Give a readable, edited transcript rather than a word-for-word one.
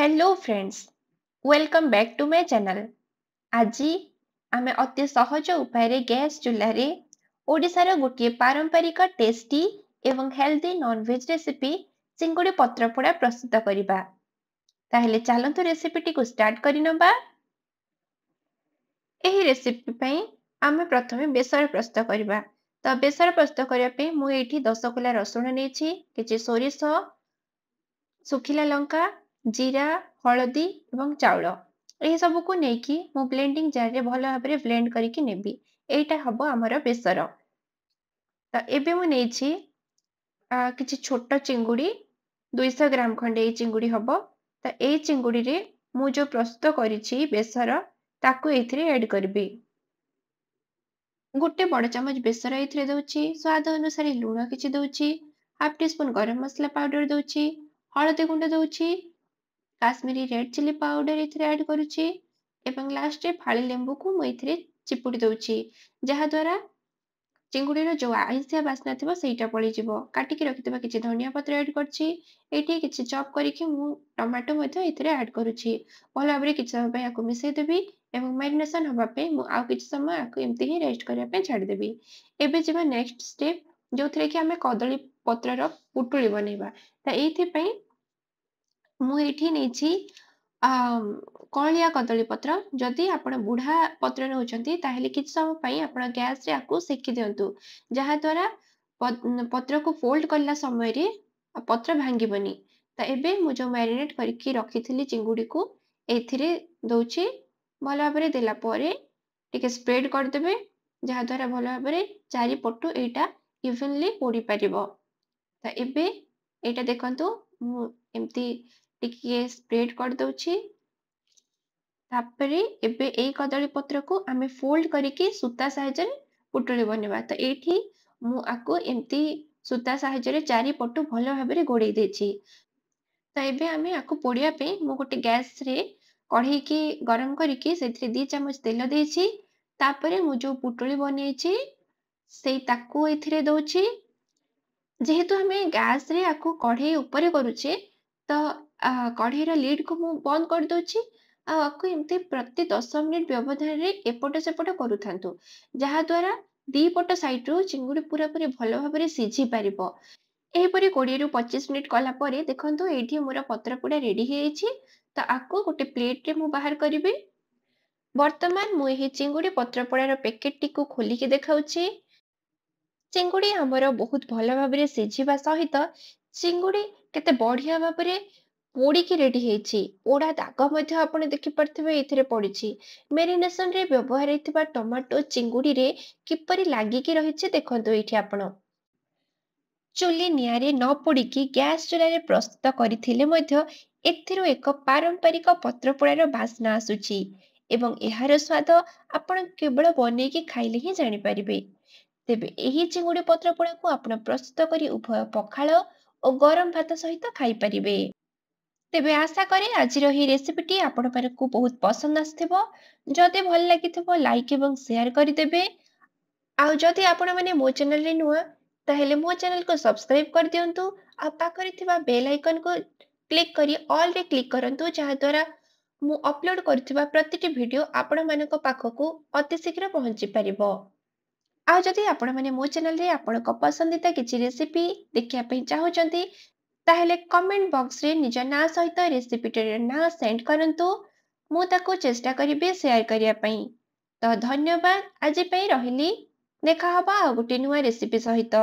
Hello friends, welcome back to my channel. आज आमे अति सहज उपाय गैस चूल्हे ओडिशार गोटे पारंपरिक टेस्टी एवं हेल्दी नॉनवेज रेसिपी चिंगुड़ी पत्रपोड़ा प्रस्तुत करिबा। ताहेले चलंतु रेसिपीटी को स्टार्ट करिनबा। एही रेसिपी पई आमे प्रथमे बेसर प्रस्तुत करिबा। तो बेसर प्रस्तुत करिया पे मु एठी 10 कोला रसुण नेछि, किछि सोरिष, सुखिला लंका, जीरा, हळदी एवं चाउଳ एही सब को नेकी मु ब्लेंडिंग जार रे भलो भाबरे ब्लेंड करिकि नेबी। एटा हबो हमर बेसर। तो एबे मु नेछि किछि छोट चिंगुड़ी 200 ग्राम खंडे ए चिंगुड़ी हबो। तो ए चिंगुड़ी रे मु जो प्रस्तुत करिछि बेसर ताकू एथिरे ऐड करबी। गोटे बड़ चामच बेसर एथिरे दउछि, स्वाद अनुसार लूण किछि दउछि, हाफ टी स्पून गरम मसला पाउडर दउछि, हळदी गुंड दउछि, काश्मीरी रेड चिली पाउडर एथिरे ऐड करूछि एवं लास्ट रे फाळी लेंबू को मु एथिरे चिपुडी दउछि, जहा द्वारा चिंगुड़ी रो जो आइसिया बास्ना थिबो सेटा पळी जिवो। काटी के रखितबा किछि धनिया पत्र ऐड करछि। एठी किछि चॉप करिकि मु टमाटो मध्ये एथिरे ऐड करूछि। भलो भाबरे किछि समय पे याको मिसै देबी एवं मैरिनेशन हबा पे मु आउ किछि समय याको एम्ति ही रेस्ट करिया पे छाडी देबी। एबे जिबा नेक्स्ट स्टेप जोथरे कि हमें कदली पत्र रो पुटुळी बनेबा। त एथि पई मु एठी नेछि कलिया कदली पत्र। जदि आपण बुढ़ा पत्र नउचंती ताहेले किछ समय पई आपण गैस रे आकु सेकी दियंतु, जहा द्वारा पत्र को फोल्ड करला समय रे पत्र भांगीबनी। त एबे मु जो मैरिनेट करके रखिथिली चिंगुड़ी को एथिरे दउछि। भलो भाबरे देला परे टिके स्प्रेड कर देबे, जहा द्वारा भलो भाबरे चारि पटु एटा इवनली पोडी परिबो। त एबे एटा देखंतु मु एम्ति टिके स्प्रेड कर दउछि। तापरे एबे ए कदली पत्र को आमे फोल्ड करिकि सूता साहाय्य पुटुळी बनेबा। त एठी मु आको एम्ति सूता साहाय्य चारि पटु भलो भाबरे गोडै देछि। त एबे आमे आको पोडिया पे मु गोटे गैस रे कढ़ई की गरम करिकि सेथिरे 2 चम्मच तेल देछि। तापरे मु जो पुटुळी बनेछि सेई ताकू एथिरे दउछि। जेहेतु हमें गैस रे आको कढ़ई ऊपर करूचे, तो कढ़ई रो लीड को मु बंद कर दोछि। आको एमती प्रति 10 मिनिट व्यवधान रे एपट सेपट करूथांतु, जहा द्वारा दी पट साइड रो चिंगुड़ी पूरा पूरी भलो भाबरे सिझी पारिबो। एहीपरि 20 रु 25 मिनिट कला परे देखंतु एठी मोर पत्र पोड़ा रेडी हे छि। तो आको गोटे प्लेट रे मु बाहर करिबे। वर्तमान मु एही चिंगुड़ी पत्र पोड़ा रो पैकेट टी को खोली के देखाउछि। चिंगुड़ी हमर बहुत भल भाबरे सिझिबा सहित चिंगुड़ी केते बढ़िया भाबरे पोड़ीकी रेडी हेछि। पोड़ा दाग मध्ये आपण देखि परथिबे एथिरे पड़िछि। मेरिनेशन रे व्यवहार हेतिबा टमाटो चिंगुड़ी रे किपरि लागिकी रहिछि देखंतु एठी आपण। चुली निआरे न पोड़ीकी गैस चूल्हा प्रस्तुत करिथिले मध्य एथिरो एक पारंपरिक पत्रपोड़ार बास्ना आसुछि एवं एहार स्वाद आपण केवल बनेकी खाइले ही जानि परिबे। तेबे एही चिंगुड़ी पत्रपोड़ा को आपण प्रस्तुत करी उभय पखाळ और गरम भात सहित खाई परिबे। तेबे आशा करे आज ही रेसिपीटी आपण पारकु बहुत पसंद आस्थिबो। जदि भल लागिथिबो लाइक एवं शेयर करिदेबे। आउ जदि आपण माने मो चैनल रे नुआ ताहेले मो चैनल को सब्सक्राइब कर दियंतु। आ पाखरे थिबा बेल आइकन को क्लिक करी ऑल रे क्लिक करंतु, जहा द्वारा मु अपलोड करथिबा प्रतिटी वीडियो आपण मानको पाखकु अति शीघ्र पहुंची परिबो। आउ जदि आपण माने मो चैनल रे आपणक पसंदीदा किछि रेसिपी देखिया पई चाहुचंती ताहेले कमेंट बॉक्स रे निज ना सहित रेसिपीटर ना सेंड करंतु। मु ताको चेष्टा करिबे शेयर करिया पई। तो धन्यवाद आज पई रहिली। देखा हबा आ गुटे नुआ रेसिपी सहित।